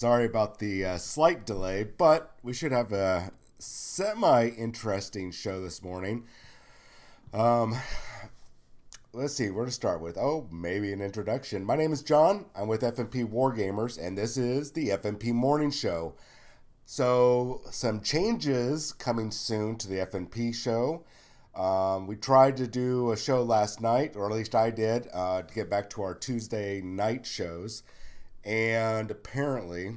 Sorry about the slight delay, but we should have a semi interesting show this morning. Um, let's see where to start with. Oh, maybe an introduction. My name is John. I'm with FNP Wargamers, and this is the FNP Morning Show. So, some changes coming soon to the FNP show. We tried to do a show last night, or at least I did, to get back to our Tuesday night shows. And apparently,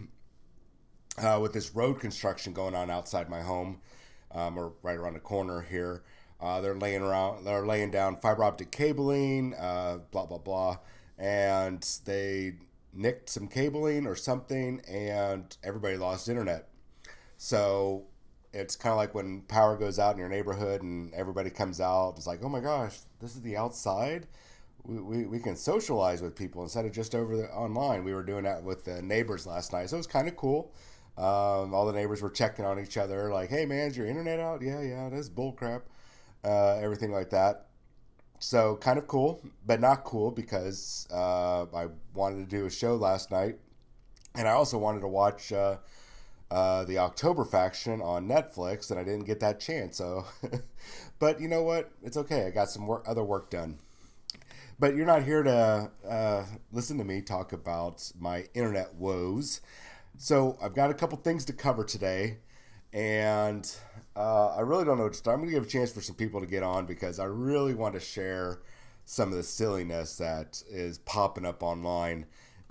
with this road construction going on outside my home, or right around the corner here. They're laying down fiber optic cabling, blah blah blah, and they nicked some cabling or something, and everybody lost internet. So it's kind of like when power goes out in your neighborhood and everybody comes out. It's like, oh my gosh, this is the outside. We can socialize with people instead of just online. We were doing that with the neighbors last night, so it was kind of cool. All the neighbors were checking on each other, like, "Hey, man, is your internet out?" "Yeah, yeah, that's bullcrap." Everything like that. So kind of cool, but not cool because I wanted to do a show last night, and I also wanted to watch the October Faction on Netflix, and I didn't get that chance. So, but you know what? It's okay. I got some other work done. But you're not here to listen to me talk about my internet woes. So I've got a couple things to cover today, and I really don't know what to start. I'm going to give a chance for some people to get on because I really want to share some of the silliness that is popping up online,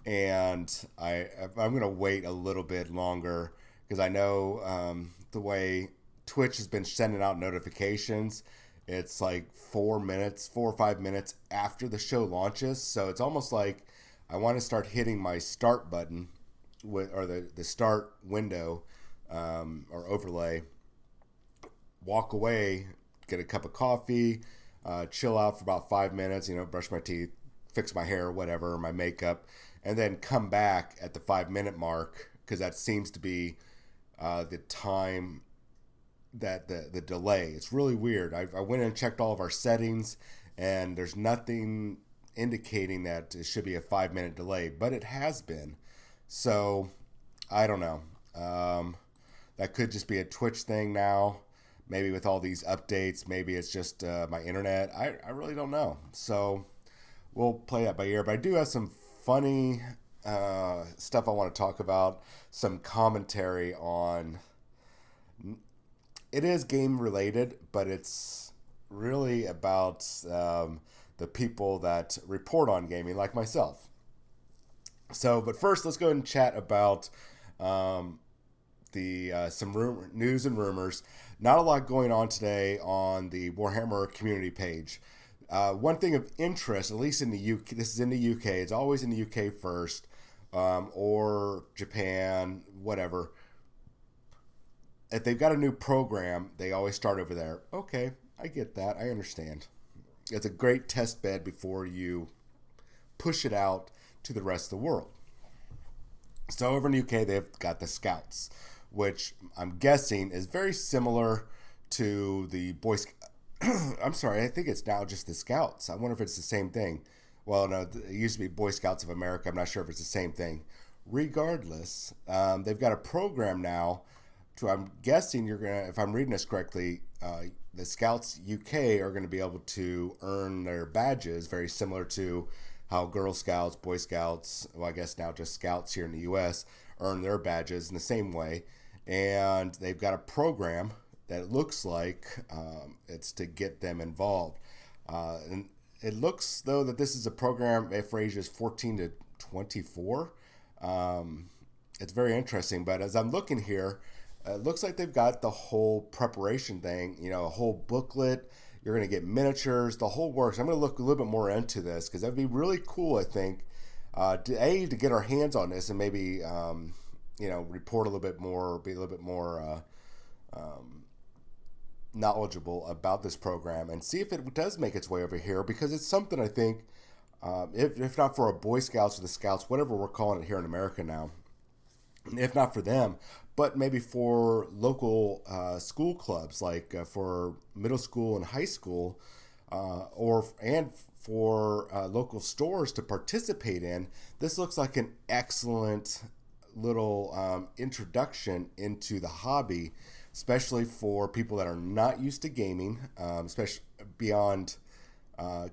and I'm going to wait a little bit longer because I know the way Twitch has been sending out notifications. It's like 4 minutes, 4 or 5 minutes after the show launches. So it's almost like I want to start hitting my start button or the start window or overlay, walk away, get a cup of coffee, chill out for about 5 minutes, brush my teeth, fix my hair, whatever, my makeup, and then come back at the 5 minute mark because that seems to be the time that the delay. It's really weird. I went and checked all of our settings, and there's nothing indicating that it should be a 5 minute delay, but it has been. So I don't know. That could just be a Twitch thing now. Maybe with all these updates, maybe it's just my internet. I really don't know. So we'll play that by ear. But I do have some funny stuff I want to talk about. Some commentary on it is game related, but it's really about the people that report on gaming, like myself. So, but first, let's go ahead and chat about the some news and rumors. Not a lot going on today on the Warhammer community page. One thing of interest, at least in the UK, this is in the UK. It's always in the UK first, or Japan, whatever. If they've got a new program, they always start over there. Okay, I get that. I understand. It's a great test bed before you push it out to the rest of the world. So over in the UK, they've got the Scouts, which I'm guessing is very similar to the Boy Scouts. I'm sorry, I think it's now just the Scouts. I wonder if it's the same thing. Well, no, it used to be Boy Scouts of America. I'm not sure if it's the same thing. Regardless, they've got a program now. So I'm guessing you're gonna, if I'm reading this correctly, the Scouts UK are going to be able to earn their badges, very similar to how Girl Scouts, Boy Scouts, well, I guess now just Scouts here in the US earn their badges in the same way. And they've got a program that looks like it's to get them involved. And it looks, though, that this is a program for ages 14 to 24. It's very interesting. But as I'm looking here, it looks like they've got the whole preparation thing, a whole booklet. You're going to get miniatures, the whole works. I'm going to look a little bit more into this because that'd be really cool, I think, to get our hands on this and maybe, report a little bit more, be a little bit more knowledgeable about this program and see if it does make its way over here because it's something I think, if not for our Boy Scouts or the Scouts, whatever we're calling it here in America now, if not for them, but maybe for local school clubs, like for middle school and high school, and for local stores to participate in. This looks like an excellent little introduction into the hobby, especially for people that are not used to gaming, especially beyond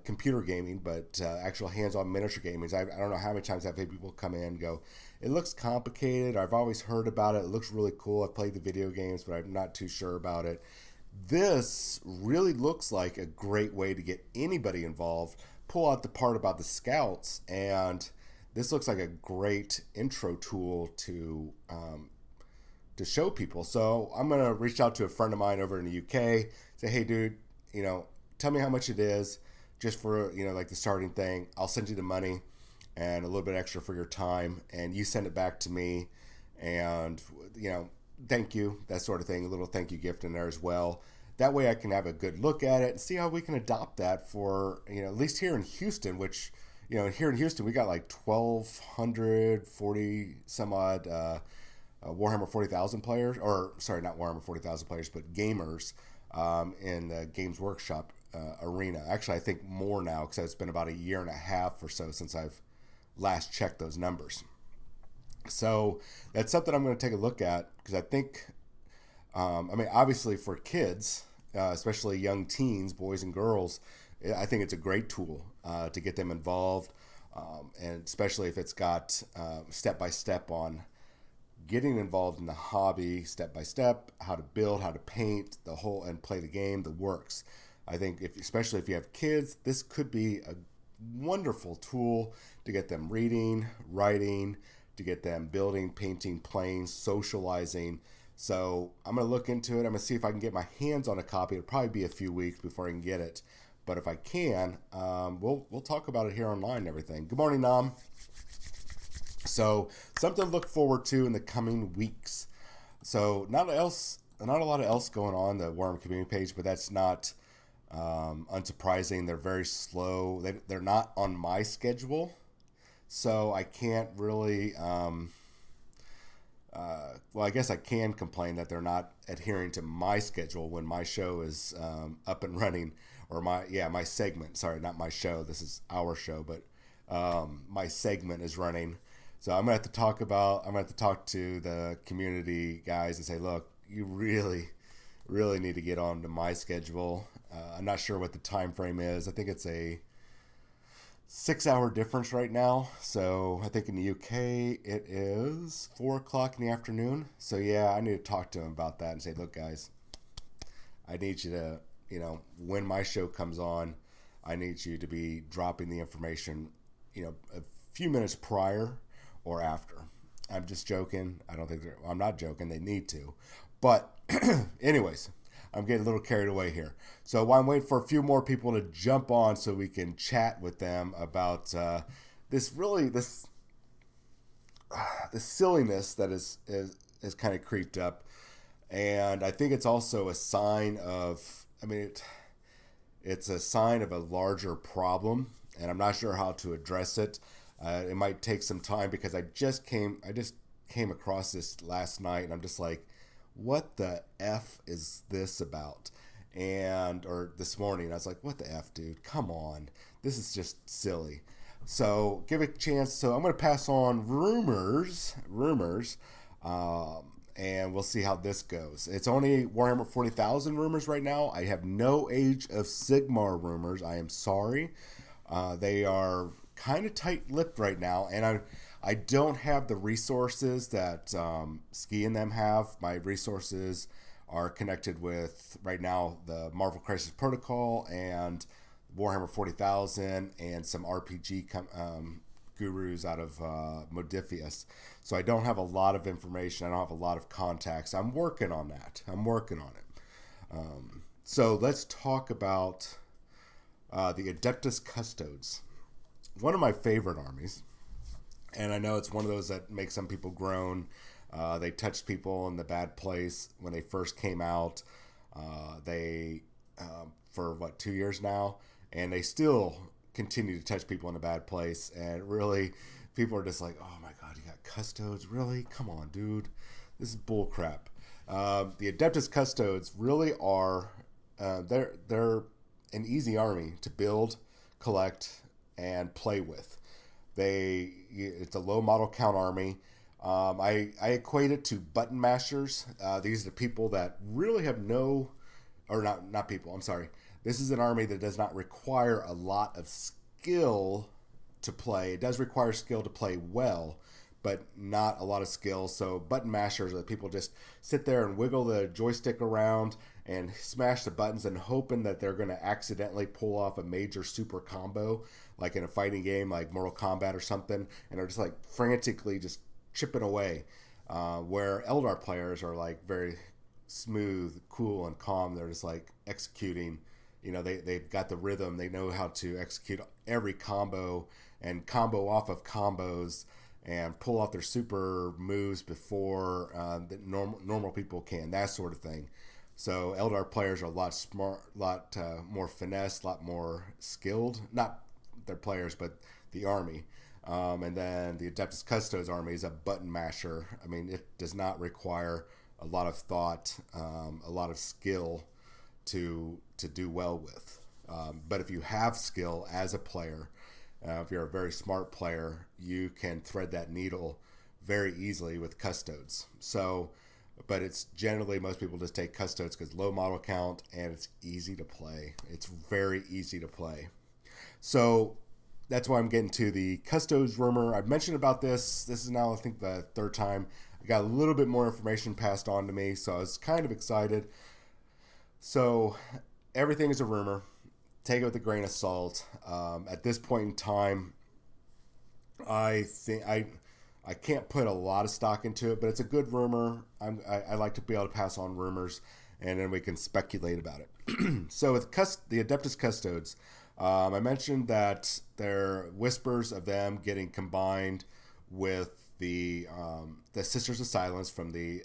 computer gaming, but actual hands-on miniature gaming. I don't know how many times I've had people come in and go, it looks complicated. I've always heard about it. It looks really cool. I've played the video games, but I'm not too sure about it. This really looks like a great way to get anybody involved. Pull out the part about the scouts, and this looks like a great intro tool to show people. So I'm gonna reach out to a friend of mine over in the UK. Say, hey, dude, tell me how much it is, just for like the starting thing. I'll send you the money and a little bit extra for your time, and you send it back to me, and thank you, that sort of thing. A little thank you gift in there as well. That way I can have a good look at it and see how we can adopt that for, at least here in Houston, which, here in Houston, we got like 1,240 some odd Warhammer 40,000 players, or sorry, not Warhammer 40,000 players, but gamers in the Games Workshop arena. Actually, I think more now, because it's been about a year and a half or so since I've last checked those numbers. So that's something I'm going to take a look at, because I think, obviously for kids, especially young teens, boys and girls, I think it's a great tool to get them involved, and especially if it's got step-by-step on getting involved in the hobby, step-by-step, how to build, how to paint, the whole, and play the game, the works. I think especially if you have kids, this could be a wonderful tool to get them reading, writing, to get them building, painting, playing, socializing. So I'm going to look into it. I'm going to see if I can get my hands on a copy. It'll probably be a few weeks before I can get it. But if I can, we'll talk about it here online and everything. Good morning, Nam. So something to look forward to in the coming weeks. So not a lot of else going on the Warhammer community page, but that's not unsurprising. They're very slow. They're not on my schedule, so I can't really. Well, I guess I can complain that they're not adhering to my schedule when my show is up and running, or my segment. Sorry, not my show. This is our show, but my segment is running. So I'm gonna have to talk to the community guys and say, look, you really need to get on to my schedule. I'm not sure what the time frame is. I think it's a 6-hour difference right now. So I think in the UK it is 4:00 in the afternoon. So yeah, I need to talk to them about that and say, look, guys, I need you to, when my show comes on, I need you to be dropping the information, a few minutes prior or after. I'm just joking. I'm not joking. They need to. But anyways, I'm getting a little carried away here. So while I'm waiting for a few more people to jump on so we can chat with them about this silliness that is kind of creeped up. And I think it's also a sign of, it's a sign of a larger problem, and I'm not sure how to address it. It might take some time, because I just came across this last night, and I'm just like, what the F is this about? Or this morning, I was like, what the F, dude? Come on. This is just silly. So give it a chance. So I'm going to pass on rumors, and we'll see how this goes. It's only Warhammer 40,000 rumors right now. I have no Age of Sigmar rumors. I am sorry. They are kind of tight-lipped right now, and I don't have the resources that Ski and them have. My resources are connected with, right now, the Marvel Crisis Protocol and Warhammer 40,000 and some RPG gurus out of Modifius. So I don't have a lot of information. I don't have a lot of contacts. I'm working on that. I'm working on it. So let's talk about the Adeptus Custodes. One of my favorite armies. And I know it's one of those that makes some people groan. They touched people in the bad place when they first came out. They for 2 years now, and they still continue to touch people in a bad place. And really, people are just like, "Oh my God, you got Custodes? Really? Come on, dude, this is bull crap." The Adeptus Custodes really are they're an easy army to build, collect, and play with. It's a low model count army. I equate it to button mashers. These are the people that really have no, or not people. I'm sorry. This is an army that does not require a lot of skill to play. It does require skill to play well, but not a lot of skill. So button mashers are the people just sit there and wiggle the joystick around and smash the buttons and hoping that they're going to accidentally pull off a major super combo, like in a fighting game like Mortal Kombat or something, and are just like frantically just chipping away. Where Eldar players are like very smooth, cool, and calm. They're just like executing. They've got the rhythm. They know how to execute every combo and combo off of combos and pull off their super moves before the normal people can. That sort of thing. So Eldar players are a lot smart, a lot more finesse, a lot more skilled. Not their players, but the army. And then the Adeptus Custodes army is a button masher. I mean, it does not require a lot of thought, a lot of skill to do well with. But if you have skill as a player, if you're a very smart player, you can thread that needle very easily with Custodes. So, but it's generally most people just take Custodes because low model count and it's easy to play. It's very easy to play. So that's why I'm getting to the Custodes rumor. I've mentioned about this. This is now, I think, the third time. I got a little bit more information passed on to me, so I was kind of excited. So everything is a rumor. Take it with a grain of salt. At this point in time, I think I can't put a lot of stock into it, but it's a good rumor. I like to be able to pass on rumors, and then we can speculate about it. So with the Adeptus Custodes, I mentioned that there are whispers of them getting combined with the Sisters of Silence from the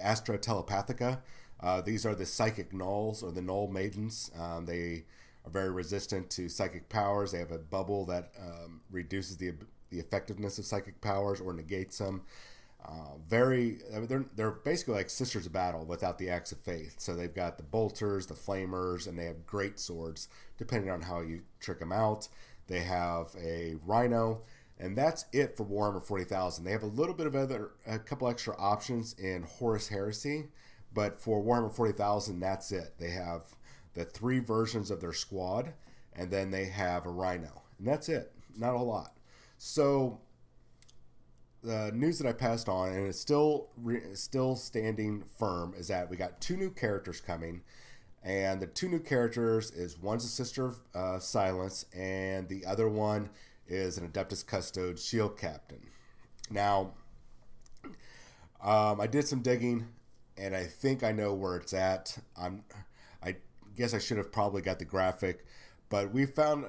Astra Telepathica. These are the psychic nulls or the null maidens. They are very resistant to psychic powers. They have a bubble that reduces the effectiveness of psychic powers or negates them. They're basically like Sisters of Battle without the Axe of Faith. So they've got the bolters, the flamers, and they have great swords depending on how you trick them out. They have a rhino, and that's it for Warhammer 40,000. They have a little bit of a couple extra options in Horus Heresy, but for Warhammer 40,000, that's it. They have the 3 versions of their squad, and then they have a rhino, and that's it. Not a lot. So the news that I passed on, and it's still standing firm, is that we got 2 new characters coming, and the 2 new characters is one's a Sister of Silence, and the other one is an Adeptus Custodes shield captain. Now, I did some digging, and I think I know where it's at. I guess I should have probably got the graphic, but we found.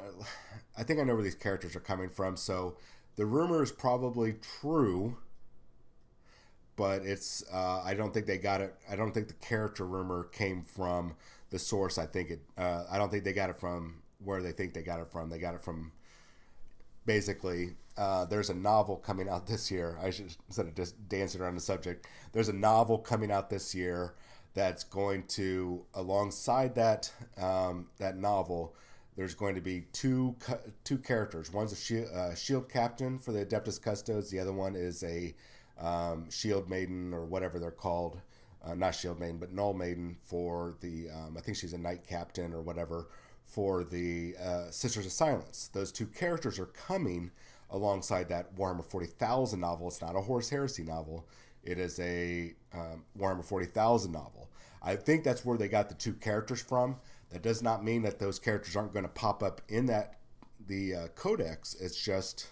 I think I know where these characters are coming from, so the rumor is probably true, but it's. I don't think they got it. I don't think the character rumor came from the source. I don't think they got it from where they think they got it from. They got it from. Basically, there's a novel coming out this year. I should, instead of just dancing around the subject, there's a novel coming out this year that's going to, alongside that novel, there's going to be two characters. One's a shield captain for the Adeptus Custodes. The other one is a shield maiden or whatever they're called. Not shield maiden, but null maiden for the, I think she's a knight captain or whatever, for the Sisters of Silence. Those 2 characters are coming alongside that Warhammer 40,000 novel. It's not a Horus Heresy novel. It is a Warhammer 40,000 novel. I think that's where they got the 2 characters from. That does not mean that those characters aren't going to pop up in the codex. It's just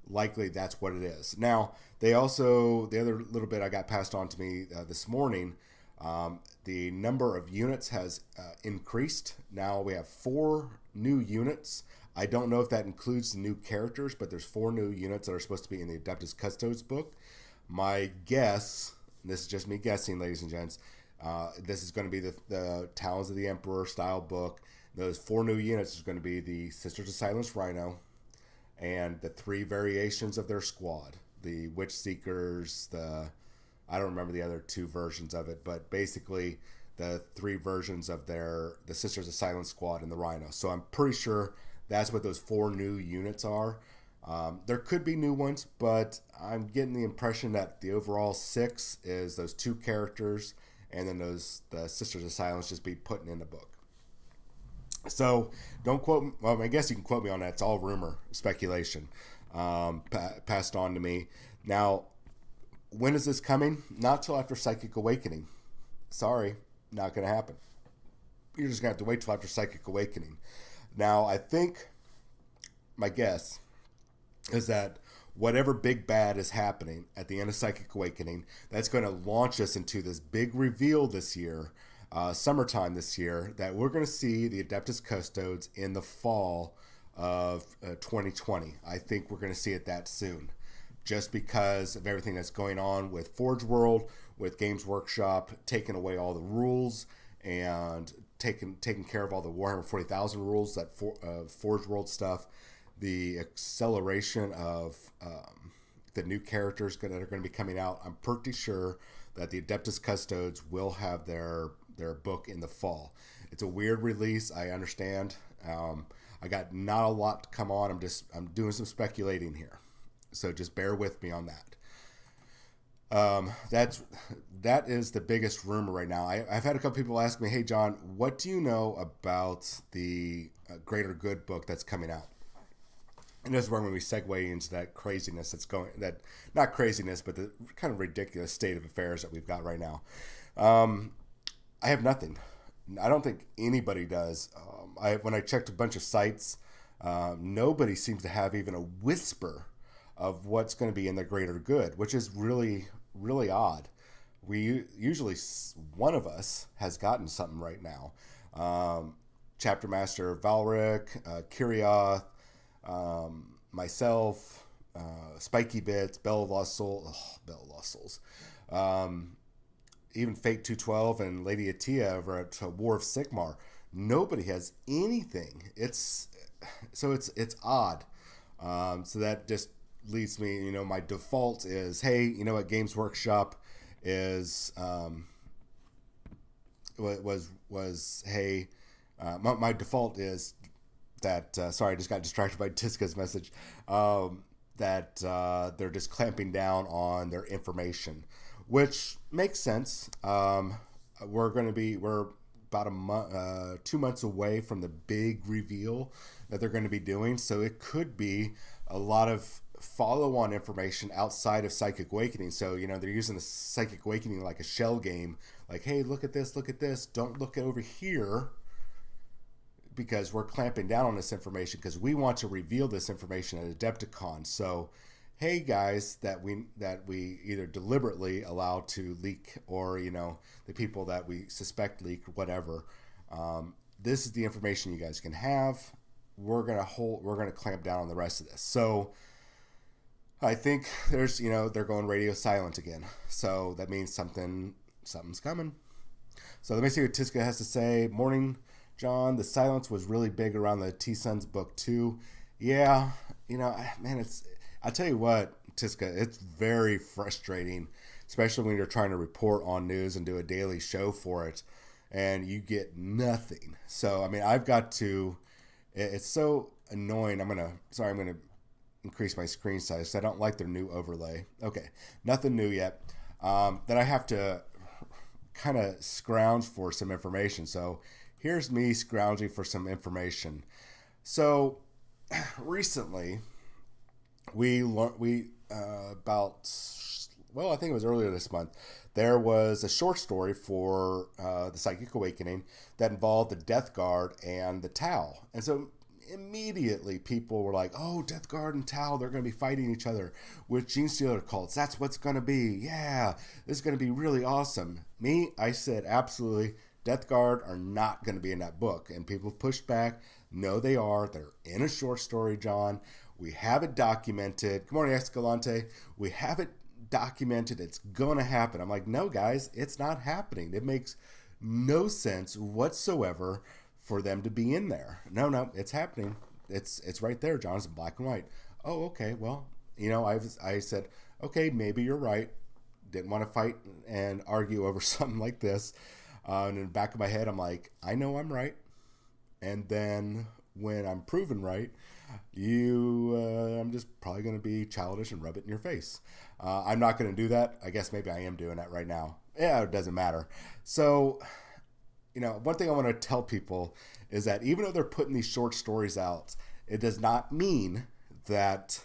likely that's what it is. Now, they also, the other little bit I got passed on to me this morning, the number of units has increased. Now we have 4 new units. I don't know if that includes the new characters, but there's 4 new units that are supposed to be in the Adeptus Custodes book. My guess, this is just me guessing, ladies and gents, this is going to be the Talons of the Emperor style book. Those 4 new units is going to be the Sisters of Silence Rhino and the 3 variations of their squad. The Witch Seekers, I don't remember the other 2 versions of it, but basically the 3 versions of the Sisters of Silence squad and the Rhino. So I'm pretty sure that's what those 4 new units are. There could be new ones, but I'm getting the impression that the overall 6 is those 2 characters, and then the Sisters of Silence just be putting in the book. So don't quote. Well, I guess you can quote me on that. It's all rumor, speculation, passed on to me. Now, when is this coming? Not till after Psychic Awakening. Sorry, not going to happen. You're just going to have to wait till after Psychic Awakening. Now, I think my guess is that whatever big bad is happening at the end of Psychic Awakening, that's going to launch us into this big reveal this year, summertime this year, that we're going to see the Adeptus Custodes in the fall of 2020. I think we're going to see it that soon, just because of everything that's going on with Forge World, with Games Workshop taking away all the rules and taking care of all the Warhammer 40,000 rules, that Forge World stuff, the acceleration of the new characters that are going to be coming out. I'm pretty sure that the Adeptus Custodes will have their book in the fall. It's a weird release, I understand. I got not a lot to come on. I'm doing some speculating here, so just bear with me on that. That is the biggest rumor right now. I've had a couple people ask me, "Hey John, what do you know about the Greater Good book that's coming out?" And this is where we segue into that craziness that's going, that not craziness, but the kind of ridiculous state of affairs that we've got right now. I have nothing. I don't think anybody does. When I checked a bunch of sites, nobody seems to have even a whisper of what's going to be in the Greater Good, which is really, really odd. We usually, one of us has gotten something right now. Chapter Master Valric, Kirioth, myself, Spiky Bits, Bell of Lost Souls, even Fate 212 and Lady Atia over at War of Sigmar. Nobody has anything. It's odd. So that just leads me, my default is, hey, what Games Workshop is, hey, my default is that, sorry, I just got distracted by Tiska's message, that they're just clamping down on their information, which makes sense. We're about 2 months away from the big reveal that they're going to be doing, so it could be a lot of follow-on information outside of Psychic Awakening. So they're using the Psychic Awakening like a shell game, like, hey, look at this, don't look over here, because we're clamping down on this information because we want to reveal this information at Adepticon. So hey guys, that we either deliberately allow to leak, or the people that we suspect leak, whatever, this is the information you guys can have. We're gonna clamp down on the rest of this. So I think there's they're going radio silent again, so that means something's coming. So let me see what Tiska has to say. Morning, John. The silence was really big around the T-Sun's book too. Yeah, man, I'll tell you what, Tiska, it's very frustrating, especially when you're trying to report on news and do a daily show for it, and you get nothing. So, I've got to, it's so annoying. I'm going to increase my screen size. I don't like their new overlay. Okay, nothing new yet. Then I have to kind of scrounge for some information. So here's me scrounging for some information. So recently, I think it was earlier this month, there was a short story for the Psychic Awakening that involved the Death Guard and the Tau. And so immediately people were like, oh, Death Guard and Tau, they're going to be fighting each other with Gene Stealer cults. That's what's going to be. Yeah, this is going to be really awesome. Me, I said, absolutely, Death Guard are not going to be in that book. And people pushed back. No, they are. They're in a short story, John. We have it documented. Good morning, Escalante. We have it documented. It's going to happen. I'm like, no, guys, it's not happening. It makes no sense whatsoever for them to be in there. No, it's happening. It's right there, John. It's in black and white. Oh, okay. Well, I said, okay, maybe you're right. Didn't want to fight and argue over something like this. And in the back of my head, I'm like, I know I'm right. And then when I'm proven right, I'm just probably going to be childish and rub it in your face. I'm not going to do that. I guess maybe I am doing that right now. Yeah, it doesn't matter. So, one thing I want to tell people is that even though they're putting these short stories out, it does not mean that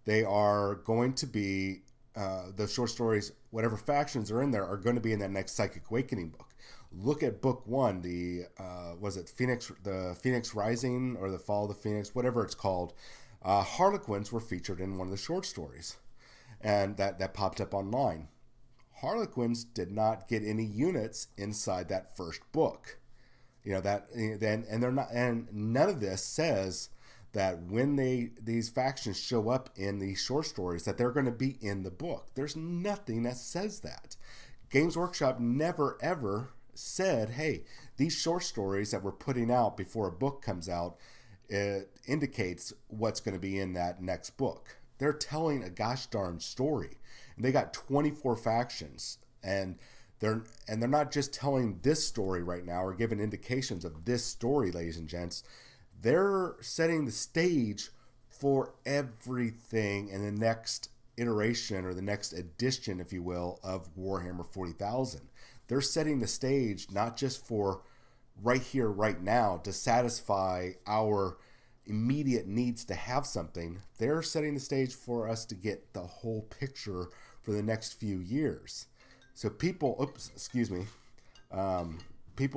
they are going to be the short stories, whatever factions are in there, are going to be in that next Psychic Awakening book. Look at book one, the Phoenix Rising or the Fall of the Phoenix, whatever it's called. Harlequins were featured in one of the short stories, and that popped up online. Harlequins did not get any units inside that first book. And none of this says that when these factions show up in these short stories that they're going to be in the book. There's nothing that says that. Games Workshop never ever said, hey, these short stories that we're putting out before a book comes out, it indicates what's going to be in that next book. They're telling a gosh darn story. And they got 24 factions, and they're not just telling this story right now or giving indications of this story, ladies and gents. They're setting the stage for everything in the next iteration or the next edition, if you will, of Warhammer 40,000. They're setting the stage not just for right here, right now, to satisfy our immediate needs to have something. They're setting the stage for us to get the whole picture for the next few years. So people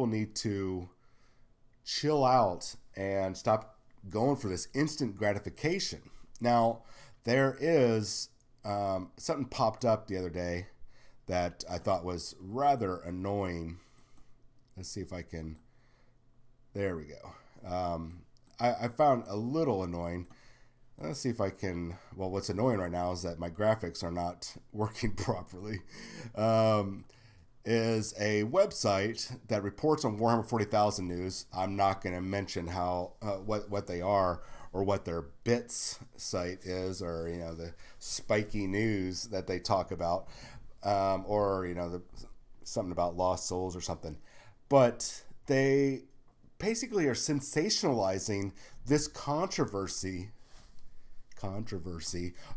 need to chill out and stop going for this instant gratification. Now, there is something popped up the other day that I thought was rather annoying. Let's see if I can. There we go. I found a little annoying. Let's see if I can. Well, what's annoying right now is that my graphics are not working properly. Is a website that reports on Warhammer 40,000 news. I'm not going to mention how what they are or what their bits site is, or the spiky news that they talk about, or something about lost souls or something. But they basically are sensationalizing this controversy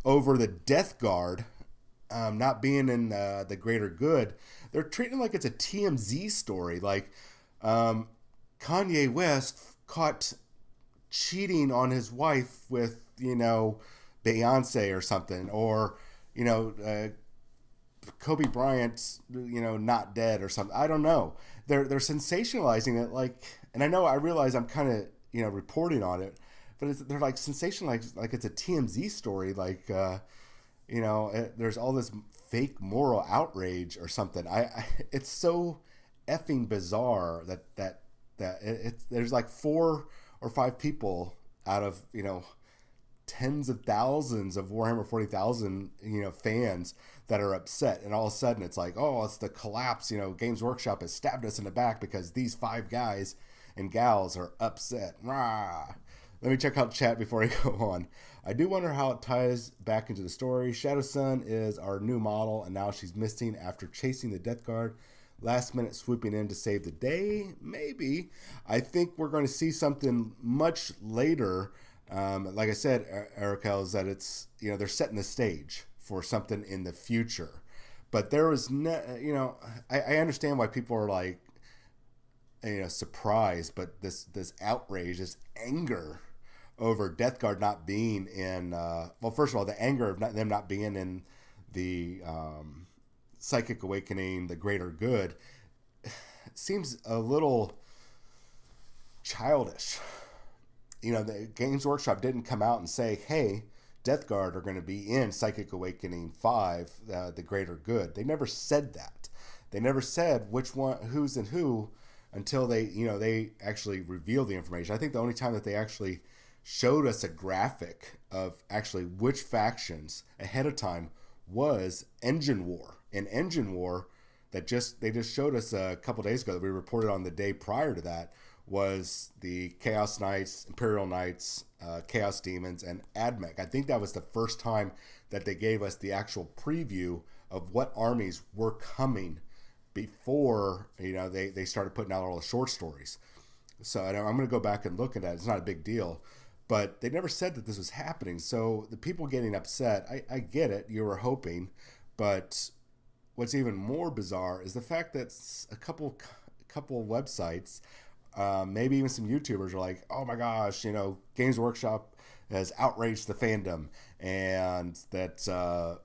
over the Death Guard not being in the greater good. They're treating it like it's a TMZ story, like Kanye West caught cheating on his wife with Beyonce or something, or Kobe Bryant's not dead or something. I don't know. They're sensationalizing it, like, and I realize I'm kind of reporting on it, but they're like sensationalizing like it's a TMZ story, like there's all this fake moral outrage or something. It's so effing bizarre that there's like 4 or 5 people out of tens of thousands of Warhammer 40,000 fans that are upset, and all of a sudden it's like, oh, it's the collapse. Games Workshop has stabbed us in the back because these 5 guys and gals are upset. Rah. Let me check out chat before I go on. I do wonder how it ties back into the story. Shadow Sun is our new model, and now she's missing after chasing the Death Guard. Last minute swooping in to save the day? Maybe. I think we're going to see something much later. Like I said, Erica, is that it's, they're setting the stage for something in the future. But there was, I understand why people are like, surprised, but this outrage, this anger over Death Guard not being in, well, first of all, the anger of them not being in the Psychic Awakening, the greater good, seems a little childish. The Games Workshop didn't come out and say, hey, Death Guard are going to be in Psychic Awakening 5, the greater good. They never said that. They never said which one, who's and who, until they actually revealed the information. I think the only time that they actually showed us a graphic of actually which factions ahead of time was Engine War. And Engine War, they just showed us a couple days ago that we reported on the day prior to that, was the Chaos Knights, Imperial Knights, Chaos Demons, and Admech. I think that was the first time that they gave us the actual preview of what armies were coming before they started putting out all the short stories. So I'm going to go back and look at that. It's not a big deal, but they never said that this was happening. So the people getting upset, I get it. You were hoping, but what's even more bizarre is the fact that a couple of websites, maybe even some YouTubers are like, oh my gosh, Games Workshop has outraged the fandom, and that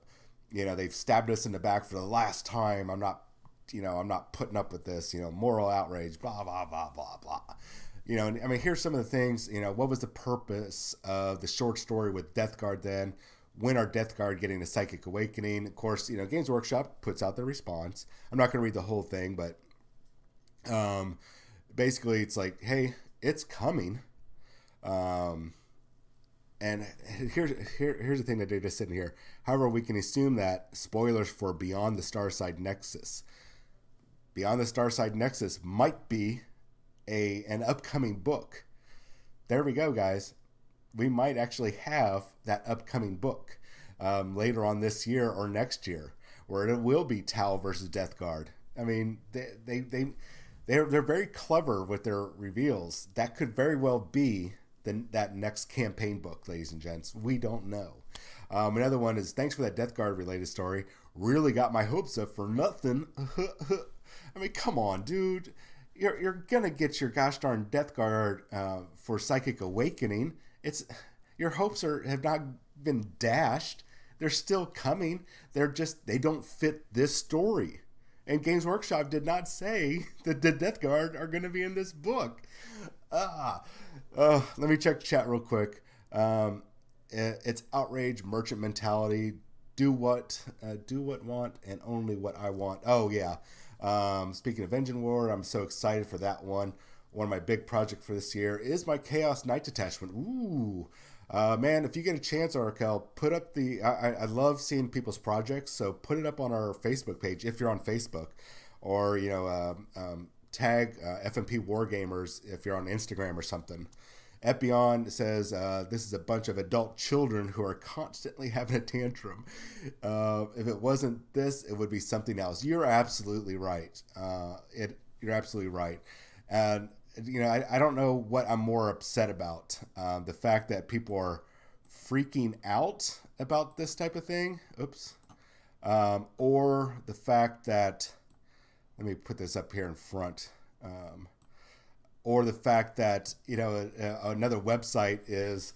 they've stabbed us in the back for the last time. I'm not putting up with this. Moral outrage, blah blah blah blah blah. And I mean, here's some of the things. What was the purpose of the short story with Death Guard then? When are Death Guard getting a psychic awakening? Of course, Games Workshop puts out their response. I'm not going to read the whole thing, but basically it's like, hey, it's coming. And here's the thing that they just said in here. However, we can assume that spoilers for Beyond the Starside Nexus. Beyond the Starside Nexus might be an upcoming book. There we go, guys. We might actually have that upcoming book later on this year or next year, where it will be Tal versus Death Guard. I mean, they're very clever with their reveals. That could very well be that next campaign book, ladies and gents. We don't know. Another one is, thanks for that Death Guard related story. Really got my hopes up for nothing. I mean, come on, dude. You're gonna get your gosh darn Death Guard for Psychic Awakening. Your hopes have not been dashed. They're still coming. They don't fit this story. And Games Workshop did not say that the Death Guard are going to be in this book. Let me check chat real quick. It's outrage, merchant mentality. Do what want, and only what I want. Oh yeah. Speaking of Engine War, I'm so excited for that one. One of my big projects for this year is my Chaos Knight detachment. Ooh. Man, if you get a chance, Arakel, put up I love seeing people's projects, so put it up on our Facebook page if you're on Facebook, or tag FNP Wargamers if you're on Instagram or something. Epion says this is a bunch of adult children who are constantly having a tantrum. If it wasn't this, it would be something else. You're absolutely right. You're absolutely right, and I don't know what I'm more upset about. The fact that people are freaking out about this type of thing. Oops. Or the fact that, let me put this up here in front. Or the fact that, another website is,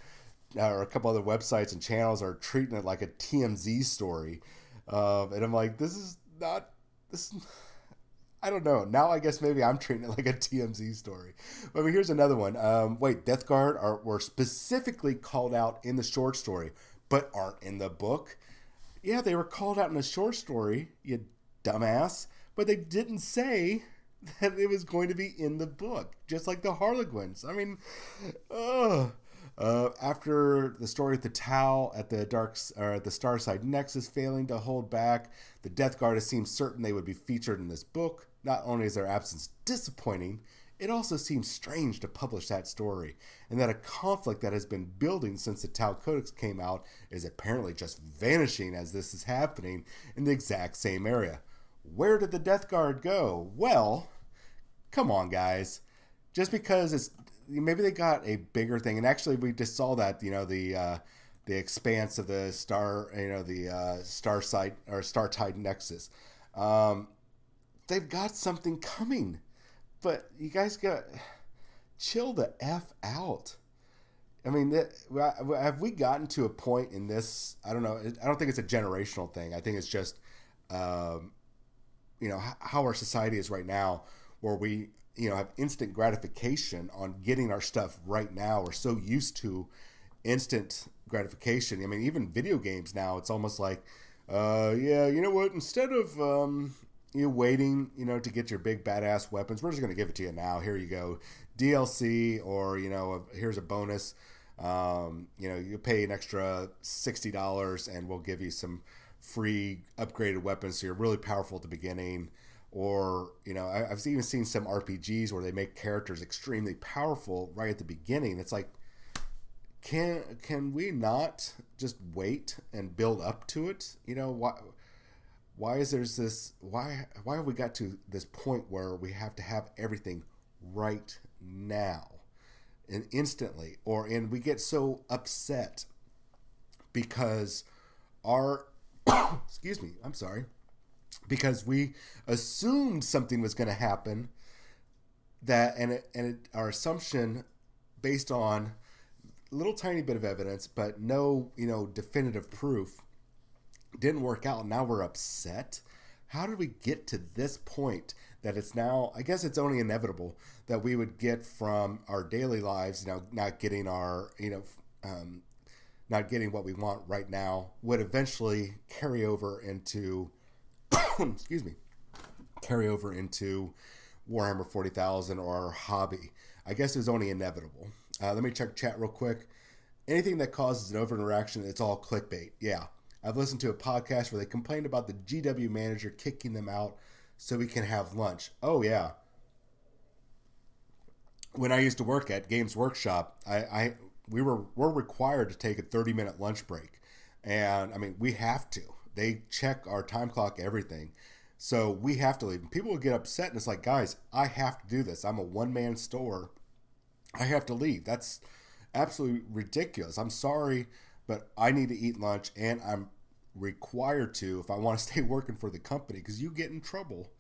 or a couple other websites and channels are treating it like a TMZ story. And I'm like, this. I don't know. Now I guess maybe I'm treating it like a TMZ story. But I mean, here's another one. Wait, Death Guard were specifically called out in the short story, but aren't in the book. Yeah, they were called out in the short story, you dumbass. But they didn't say that it was going to be in the book, just like the Harlequins. I mean, after the story with the Tau at the Starside Nexus failing to hold back, the Death Guard has seemed certain they would be featured in this book. Not only is their absence disappointing, it also seems strange to publish that story, and that a conflict that has been building since the Tau Codex came out is apparently just vanishing as this is happening in the exact same area. Where did the Death Guard go? Well, come on, guys. Just because maybe they got a bigger thing, and actually we just saw that the expanse of the Starside or Startide Nexus. They've got something coming, but you guys got chill the F out. I mean, have we gotten to a point in this? I don't know. I don't think it's a generational thing. I think it's just, how our society is right now, where we, have instant gratification on getting our stuff right now. We're so used to instant gratification. I mean, even video games now, it's almost like, you know what? Instead of you waiting, to get your big badass weapons, we're just going to give it to you now. Here you go, DLC, or here's a bonus. You pay an extra $60 and we'll give you some free upgraded weapons, so you're really powerful at the beginning. Or I've even seen some RPGs where they make characters extremely powerful right at the beginning. It's like, can we not just wait and build up to it? Why is there's this? Why have we got to this point where we have to have everything right now and instantly, and we get so upset because our excuse me, I'm sorry, because we assumed something was going to happen, that our assumption based on a little tiny bit of evidence but no definitive proof didn't work out. Now we're upset. How did we get to this point that it's now, I guess it's only inevitable that we would get from our daily lives, not getting our not getting what we want right now, would eventually carry over into excuse me, carry over into Warhammer 40,000 or our hobby. I guess it's only inevitable. Let me check chat real quick. Anything that causes an over interaction, it's all clickbait. Yeah. I've listened to a podcast where they complained about the GW manager kicking them out so we can have lunch. Oh, yeah. When I used to work at Games Workshop, we're required to take a 30-minute lunch break. And, I mean, we have to. They check our time clock, everything. So we have to leave. And people will get upset, and it's like, guys, I have to do this. I'm a one-man store. I have to leave. That's absolutely ridiculous. I'm sorry, but I need to eat lunch, and I'm required to if I want to stay working for the company, because you get in trouble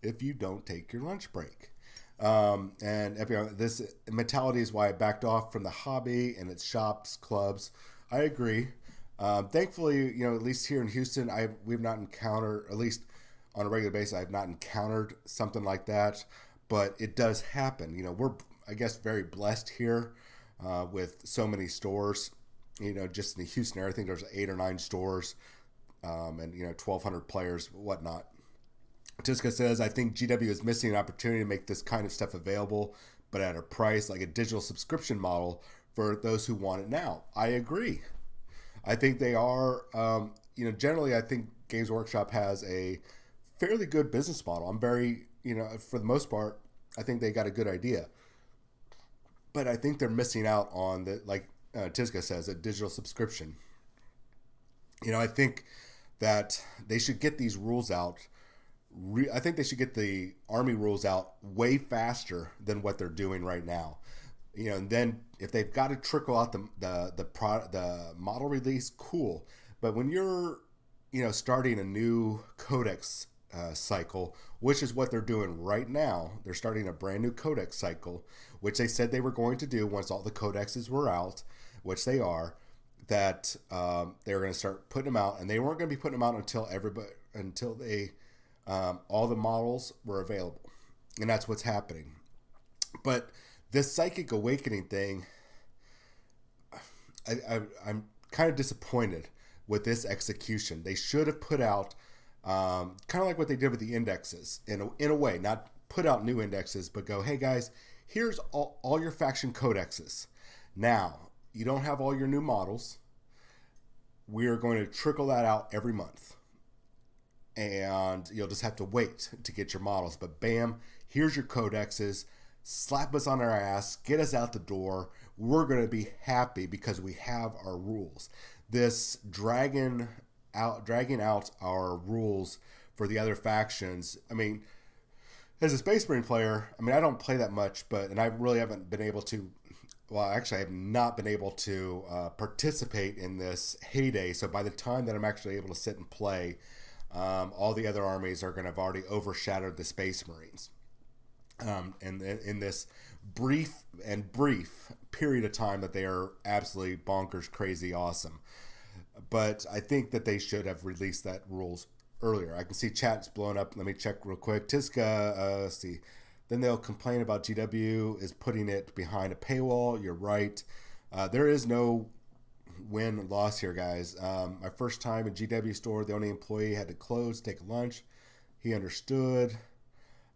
if you don't take your lunch break. And this mentality is why I backed off from the hobby and its shops, clubs. I agree. Thankfully, at least here in Houston, we've not encountered, at least on a regular basis, I've not encountered something like that, but it does happen. We're, I guess, very blessed here with so many stores. Just in the Houston area, I think there's 8 or 9 stores, and 1,200 players, whatnot. Jessica says, I think GW is missing an opportunity to make this kind of stuff available, but at a price, like a digital subscription model for those who want it now. I agree. I think they are, generally, I think Games Workshop has a fairly good business model. I'm very, for the most part, I think they got a good idea. But I think they're missing out on the, like Tizka says, a digital subscription. I think that they should get these rules out. I think they should get the Army rules out way faster than what they're doing right now. And then if they've got to trickle out the model release, cool. But when you're, starting a new codex cycle, which is what they're doing right now, they're starting a brand new codex cycle, which they said they were going to do once all the codexes were out, which they are. That they were going to start putting them out, and they weren't going to be putting them out until they all the models were available, and that's what's happening. But this psychic awakening thing, I'm kind of disappointed with this execution. They should have put out kind of like what they did with the indexes, in a way, not put out new indexes, but go, hey guys, here's all your faction codexes. Now, you don't have all your new models. We are going to trickle that out every month. And you'll just have to wait to get your models. But bam, here's your codexes. Slap us on our ass. Get us out the door. We're going to be happy because we have our rules. This dragging out our rules for the other factions. I mean, as a Space Marine player, I don't play that much, and I really haven't been able to. Well, actually, I have not been able to participate in this heyday. So by the time that I'm actually able to sit and play, all the other armies are going to have already overshadowed the Space Marines. And in this brief period of time that they are absolutely bonkers, crazy, awesome. But I think that they should have released that rules earlier. I can see chat's blown up. Let me check real quick. Tiska, let's see. Then they'll complain about GW is putting it behind a paywall. You're right. There is no win or loss here, guys. My first time in GW store, the only employee had to close, take a lunch. He understood.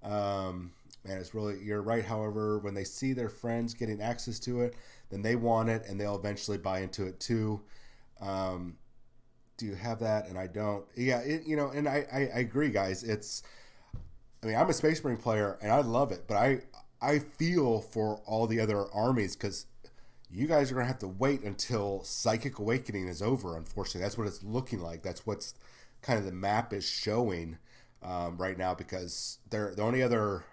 Man, it's really, you're right. However, when they see their friends getting access to it, then they want it and they'll eventually buy into it too. Do you have that? And I don't. Yeah, and I agree, guys. I'm a Space Marine player and I love it, but I feel for all the other armies because you guys are going to have to wait until Psychic Awakening is over, unfortunately. That's what it's looking like. That's what's kind of the map is showing right now, because the only other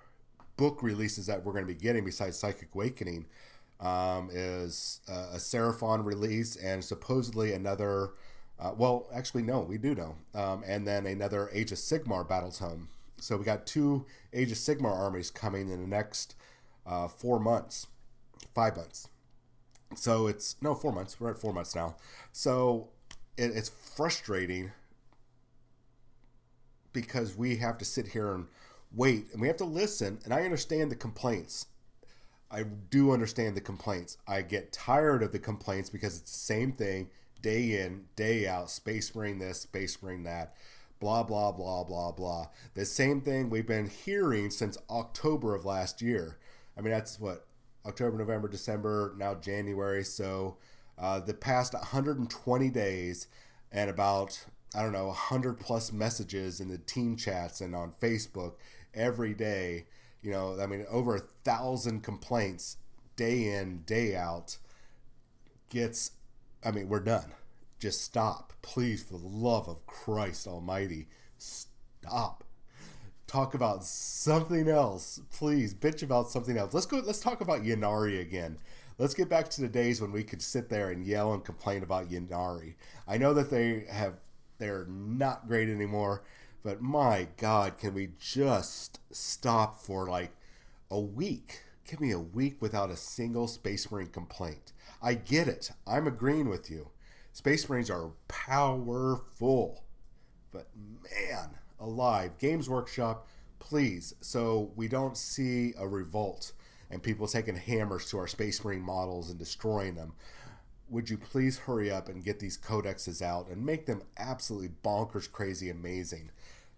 book releases that we're going to be getting besides Psychic Awakening is a Seraphon release and supposedly another. Well, actually, no, we do know. And then another Age of Sigmar battle tome. So we got 2 Age of Sigmar armies coming in the next 4 months, 5 months. So it's, no, 4 months. We're at 4 months now. So it's frustrating because we have to sit here and wait and we have to listen. And I understand the complaints. I do understand the complaints. I get tired of the complaints because it's the same thing day in, day out. Space Marine this, Space Marine that, blah, blah, blah, blah, blah. The same thing we've been hearing since October of last year. I mean, that's what, October, November, December, now January. So the past 120 days and about, I don't know, 100 plus messages in the team chats and on Facebook every day. You know, I mean, over 1,000 complaints day in, day out gets, I mean, we're done. Just stop. Please, for the love of Christ Almighty, stop. Talk about something else. Please, bitch about something else. Let's talk about Ynnari again. Let's get back to the days when we could sit there and yell and complain about Ynnari. I know that they're not great anymore. But my God, can we just stop for like a week? Give me a week without a single Space Marine complaint. I get it. I'm agreeing with you. Space Marines are powerful. But man, alive. Games Workshop, please. So we don't see a revolt and people taking hammers to our Space Marine models and destroying them. Would you please hurry up and get these codexes out and make them absolutely bonkers, crazy, amazing?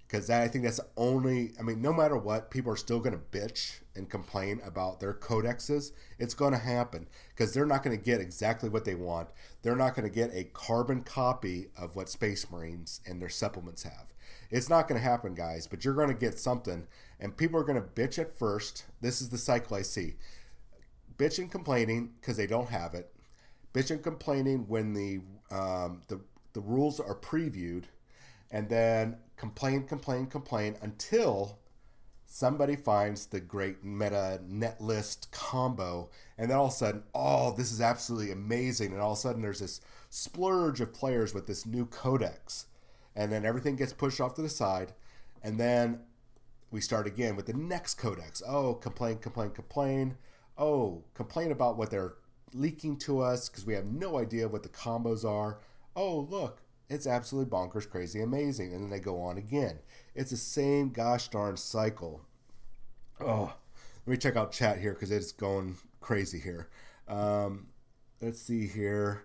Because I think that's the only, I mean, no matter what, people are still going to bitch and complain about their codexes. It's going to happen because they're not going to get exactly what they want. They're not going to get a carbon copy of what Space Marines and their supplements have. It's not going to happen, guys, but you're going to get something. And people are going to bitch at first. This is the cycle I see. Bitch and complaining because they don't have it. Bitch and complaining when the rules are previewed. And then complain until somebody finds the great meta net list combo. And then all of a sudden, oh, this is absolutely amazing. And all of a sudden there's this splurge of players with this new codex. And then everything gets pushed off to the side. And then we start again with the next codex. Oh, complain. Oh, complain about what they're leaking to us because we have no idea what the combos are. Oh, look. It's absolutely bonkers, crazy, amazing. And then they go on again. It's the same gosh darn cycle. Oh, let me check out chat here because it's going crazy here. Let's see here.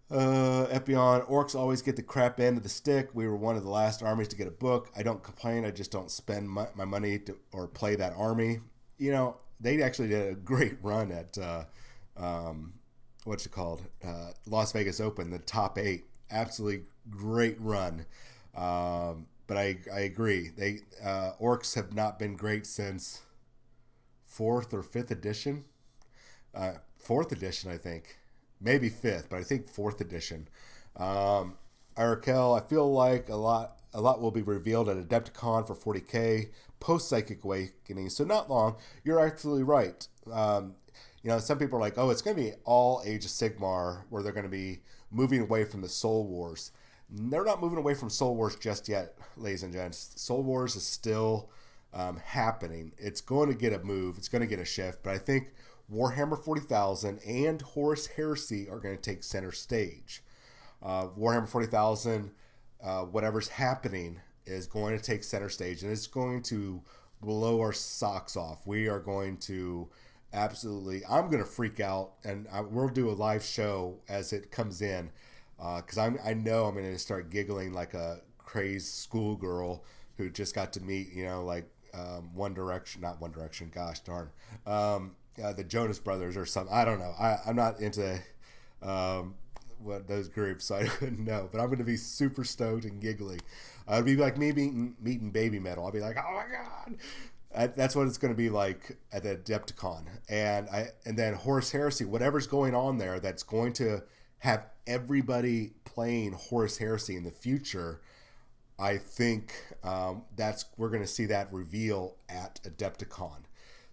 Epion, orcs always get the crap end of the stick. We were one of the last armies to get a book. I don't complain. I just don't spend my money or play that army. You know, they actually did a great run at, what's it called? Las Vegas Open, the top 8. Absolutely great run. But I agree. Orcs have not been great since 4th or 5th edition. 4th edition, I think. Maybe 5th, but I think 4th edition. Arakel, I feel like a lot will be revealed at Adepticon for 40K post Psychic Awakening, so not long. You're absolutely right. You know, some people are like, oh, it's going to be all Age of Sigmar where they're going to be moving away from the Soul Wars. They're not moving away from Soul Wars just yet, ladies and gents. Soul Wars is still happening. It's going to get a move. It's going to get a shift. But I think Warhammer 40,000 and Horus Heresy are going to take center stage. Warhammer 40,000, whatever's happening, is going to take center stage. And it's going to blow our socks off. We are going to... Absolutely. I'm going to freak out, and we'll do a live show as it comes in because I know I'm going to start giggling like a crazed schoolgirl who just got to meet, you know, like not One Direction, gosh darn, the Jonas Brothers or something. I don't know. I'm not into what those groups, so I wouldn't know, but I'm going to be super stoked and giggly. It'd be like me meeting Baby Metal. I'll be like, oh my God. That's what it's going to be like at the Adepticon. And then Horus Heresy, whatever's going on there that's going to have everybody playing Horus Heresy in the future, I think that's we're going to see that reveal at Adepticon.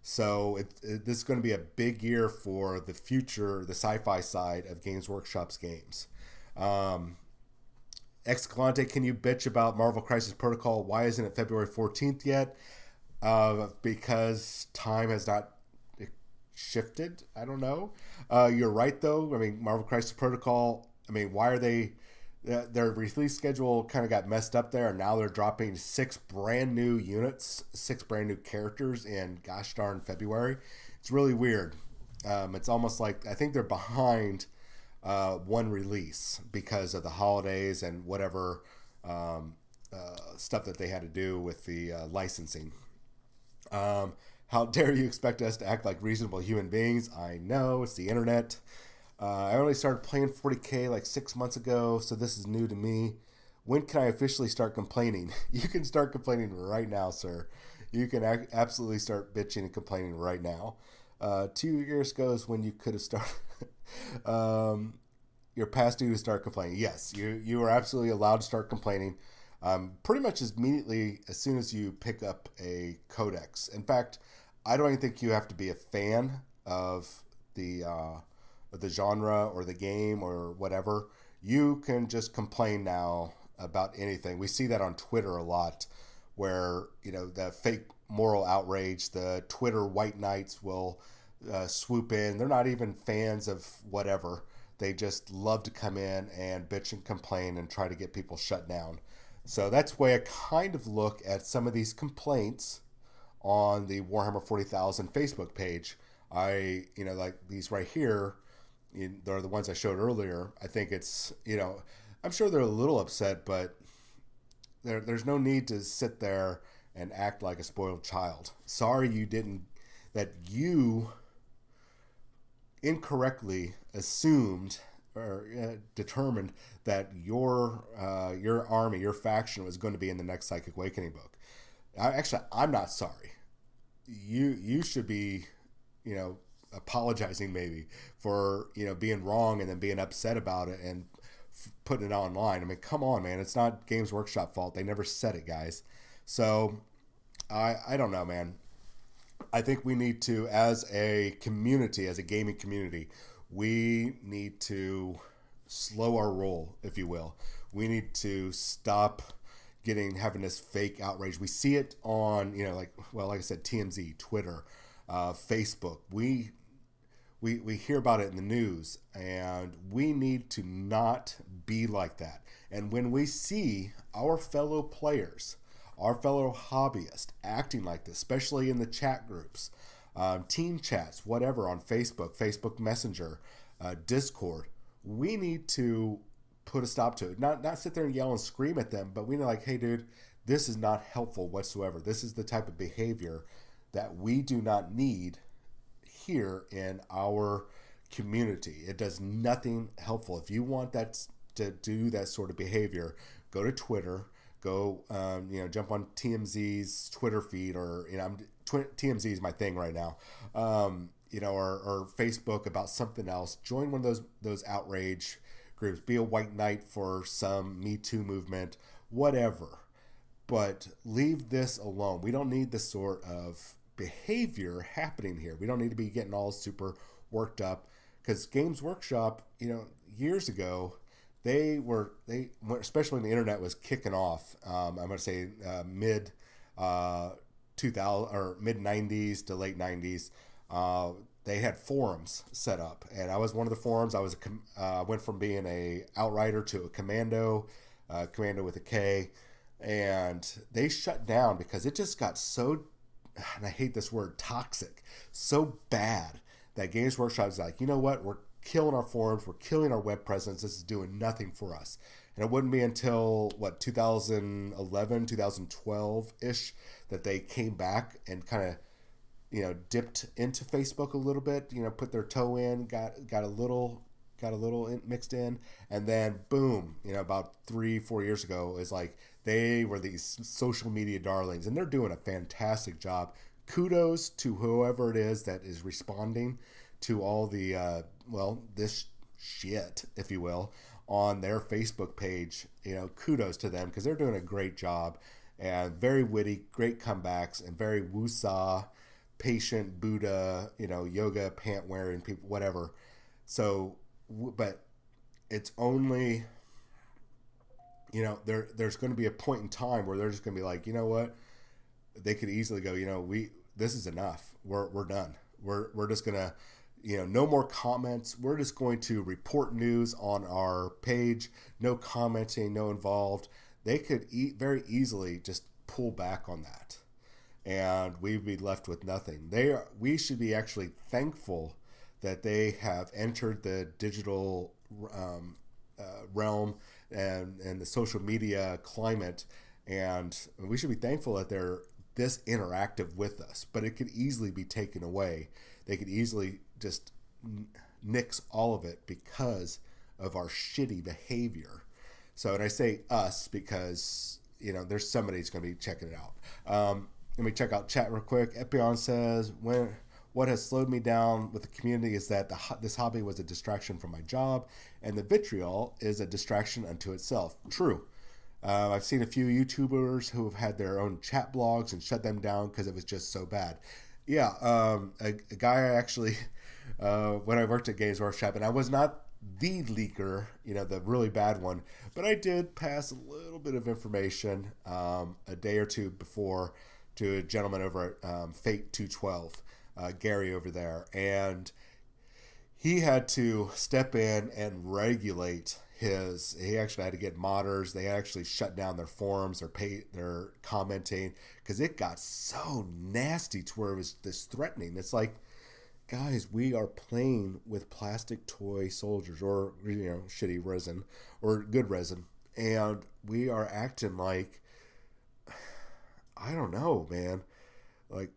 So this is going to be a big year for the future, the sci-fi side of Games Workshop's games. Um, Excalante, can you bitch about Marvel Crisis Protocol? Why isn't it February 14th yet? Because time has not shifted. I don't know. You're right, though. I mean, Marvel Crisis Protocol, I mean, why are they. Their release schedule kind of got messed up there, and now they're dropping 6 brand new units, 6 brand new characters in gosh darn February. It's really weird. It's almost like I think they're behind one release because of the holidays and whatever stuff that they had to do with the licensing. How dare you expect us to act like reasonable human beings? I know, it's the internet. I only started playing 40K like 6 months ago, so this is new to me. When can I officially start complaining? You can start complaining right now, sir. You can absolutely start bitching and complaining right now. 2 years ago is when you could have started. You're past due to start complaining. Yes, you are absolutely allowed to start complaining. Pretty much immediately as soon as you pick up a codex. In fact, I don't even think you have to be a fan of the genre or the game or whatever. You can just complain now about anything. We see that on Twitter a lot, where the fake moral outrage, the Twitter white knights will swoop in. They're not even fans of whatever. They just love to come in and bitch and complain and try to get people shut down. So that's the way I kind of look at some of these complaints on the Warhammer 40,000 Facebook page. Like these right here, they're the ones I showed earlier. I think it's, I'm sure they're a little upset, but there's no need to sit there and act like a spoiled child. Sorry that you incorrectly assumed or determined that your army, your faction was going to be in the next Psychic Awakening book. I'm not sorry. You should be, apologizing maybe for being wrong and then being upset about it and putting it online. I mean, come on, man. It's not Games Workshop fault. They never said it, guys. So I don't know, man. I think we need to, as a community, as a gaming community, we need to slow our roll, if you will. We need to stop having this fake outrage. We see it on, like I said, TMZ, Twitter, Facebook. We hear about it in the news, and we need to not be like that. And when we see our fellow players, our fellow hobbyists acting like this, especially in the chat groups, team chats, whatever, on Facebook Messenger, Discord, we need to put a stop to it. Not sit there and yell and scream at them, but we know, like, hey, dude, this is not helpful whatsoever. This is the type of behavior that we do not need here in our community. It does nothing helpful. If you want that to do that sort of behavior, go to Twitter. Go, jump on TMZ's Twitter feed, or TMZ is my thing right now. Or Facebook about something else. Join one of those outrage groups. Be a white knight for some Me Too movement, whatever. But leave this alone. We don't need this sort of behavior happening here. We don't need to be getting all super worked up, because Games Workshop, years ago, they especially when the internet was kicking off. I'm going to say mid 2000 or mid 90s to late 90s. They had forums set up, and I was one of the forums. I went from being a outrider to a commando with a K, and they shut down because it just got so, and I hate this word, toxic, so bad that Games Workshop is like, you know what, we're killing our forums, we're killing our web presence, this is doing nothing for us. And it wouldn't be until 2011, 2012 ish that they came back and kind of dipped into Facebook a little bit, put their toe in, got a little mixed in, and then boom, about 3-4 years ago, is like they were these social media darlings, and they're doing a fantastic job. Kudos to whoever it is that is responding to all the this shit, if you will, on their Facebook page, kudos to them because they're doing a great job and very witty, great comebacks, and very woosah, patient Buddha, yoga pant wearing people, whatever. So, but it's only, there's going to be a point in time where they're just going to be like, you know what? They could easily go, this is enough. We're done. We're just going to, no more comments. We're just going to report news on our page. No commenting, no involved. They could very easily just pull back on that, and we'd be left with nothing. We should be actually thankful that they have entered the digital realm and the social media climate, and we should be thankful that they're this interactive with us. But it could easily be taken away. They could easily just nix all of it because of our shitty behavior. So, and I say us because, there's somebody who's going to be checking it out. Let me check out chat real quick. Epion says, what has slowed me down with the community is that this hobby was a distraction from my job, and the vitriol is a distraction unto itself. True. I've seen a few YouTubers who have had their own chat blogs and shut them down because it was just so bad. Yeah, a guy actually, when I worked at Games Workshop, and I was not the leaker, the really bad one, but I did pass a little bit of information a day or two before to a gentleman over at Fate 212, Gary over there, and he had to step in and regulate he actually had to get modders. They actually shut down their forums, their commenting, because it got so nasty to where it was this threatening. It's like, guys, we are playing with plastic toy soldiers, or shitty resin or good resin, and we are acting like, I don't know, man, like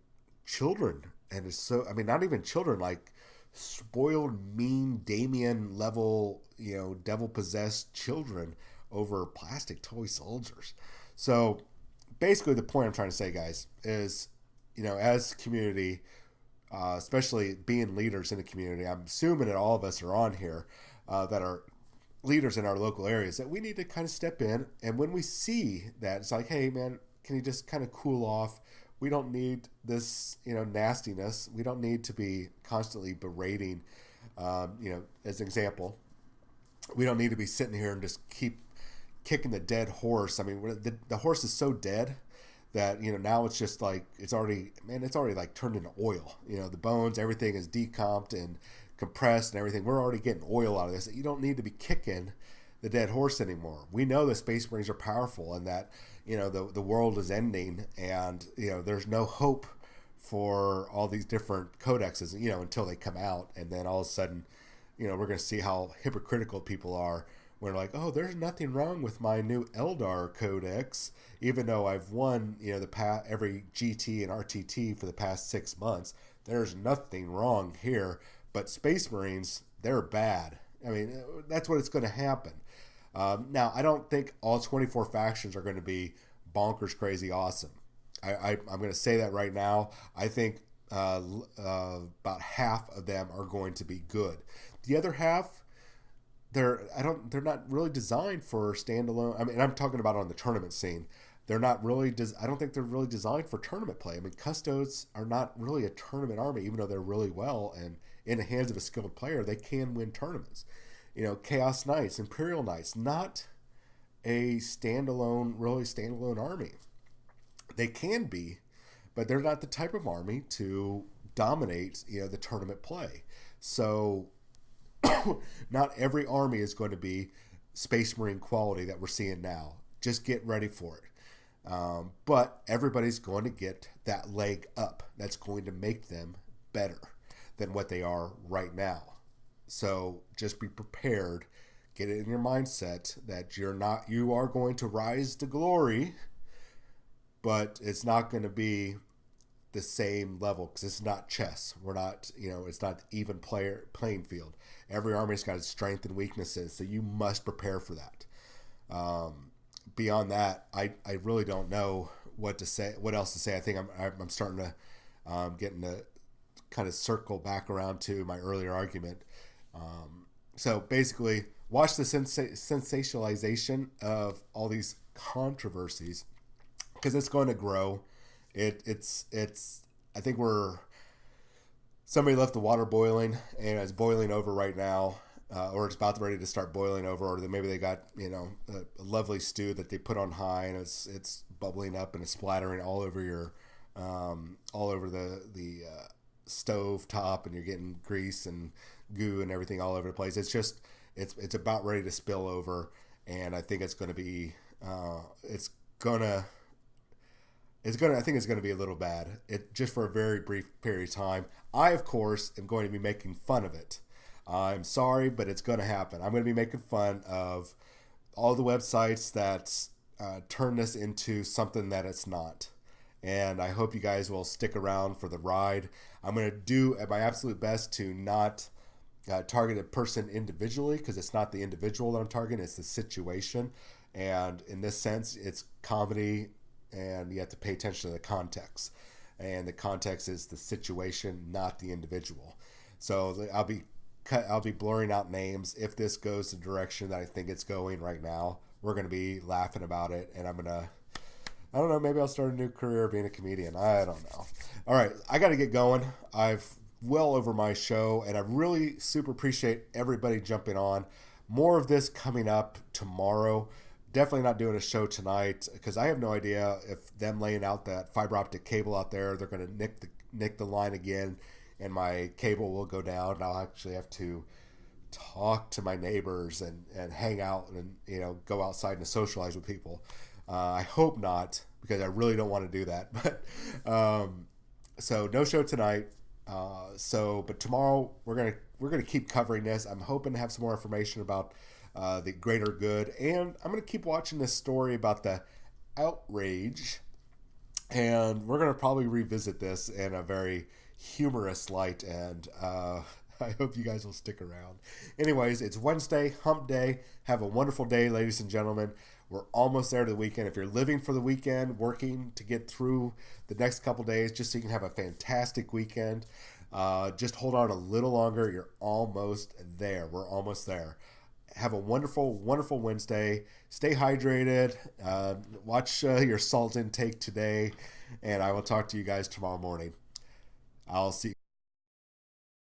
children. And it's so, not even children, like spoiled, mean Damien level, devil possessed children over plastic toy soldiers. So basically the point I'm trying to say, guys, is, as community, especially being leaders in the community, I'm assuming that all of us are on here that are leaders in our local areas, that we need to kind of step in. And when we see that, it's like, hey, man, can you just kind of cool off? We don't need this, nastiness. We don't need to be constantly berating, as an example. We don't need to be sitting here and just keep kicking the dead horse. The horse is so dead that, now it's just like, it's already like turned into oil. The bones, everything is decomped and compressed and everything. We're already getting oil out of this. You don't need to be kicking the dead horse anymore. We know the Space Marines are powerful and that, the world is ending and, there's no hope for all these different codexes, until they come out. And then all of a sudden, we're going to see how hypocritical people are. We're like, oh, there's nothing wrong with my new Eldar codex, even though I've won, every GT and RTT for the past 6 months. There's nothing wrong here. But Space Marines, they're bad. That's what it's going to happen. Now, I don't think all 24 factions are going to be bonkers crazy awesome. I'm going to say that right now. I think about half of them are going to be good. The other half, they're not really designed for standalone. I'm talking about on the tournament scene. They're not really. I don't think they're really designed for tournament play. Custodes are not really a tournament army, even though they're really well and in the hands of a skilled player, they can win tournaments. Chaos Knights, Imperial Knights, not a really standalone army. They can be, but they're not the type of army to dominate, the tournament play. So not every army is going to be Space Marine quality that we're seeing now. Just get ready for it. But everybody's going to get that leg up. That's going to make them better than what they are right now. So just be prepared. Get it in your mindset that you are going to rise to glory, but it's not going to be the same level because it's not chess. We're not, it's not even playing field. Every army's got its strengths and weaknesses, so you must prepare for that. Beyond that, I really don't know what else to say. I think I'm starting to getting to kind of circle back around to my earlier argument. So basically, watch the sensationalization of all these controversies because it's going to grow. It's. I think we're somebody left the water boiling and it's boiling over right now, or it's about ready to start boiling over, or maybe they got a lovely stew that they put on high and it's bubbling up and it's splattering all over your all over the stove top, and you're getting grease and goo and everything all over the place. It's just it's about ready to spill over, and I think it's going to be it's gonna I think it's gonna be a little bad. It just for a very brief period of time. I of course am going to be making fun of it. I'm sorry, but it's going to happen. I'm going to be making fun of all the websites that turn this into something that it's not. And I hope you guys will stick around for the ride. I'm going to do my absolute best to not target a person individually, because it's not the individual that I'm targeting, it's the situation. And in this sense, it's comedy, and you have to pay attention to the context. And the context is the situation, not the individual. So I'll be blurring out names if this goes the direction that I think it's going right now. We're going to be laughing about it, and I don't know, maybe I'll start a new career being a comedian. I don't know. All right, I got to get going. I've well over my show, and I really super appreciate everybody jumping on. More of this coming up tomorrow. Definitely not doing a show tonight because I have no idea if them laying out that fiber optic cable out there, they're going to nick the line again, and my cable will go down, and I'll actually have to talk to my neighbors and hang out and go outside and socialize with people. I hope not, because I really don't want to do that. But so no show tonight. But tomorrow we're gonna keep covering this. I'm hoping to have some more information about the greater good, and I'm gonna keep watching this story about the outrage, and we're gonna probably revisit this in a very humorous light, and I hope you guys will stick around. Anyways, it's Wednesday, hump day. Have a wonderful day, ladies and gentlemen. We're almost there to the weekend. If you're living for the weekend, working to get through the next couple days just so you can have a fantastic weekend, just hold on a little longer. You're almost there. We're almost there. Have a wonderful, wonderful Wednesday. Stay hydrated. Watch your salt intake today, and I will talk to you guys tomorrow morning. I'll see you.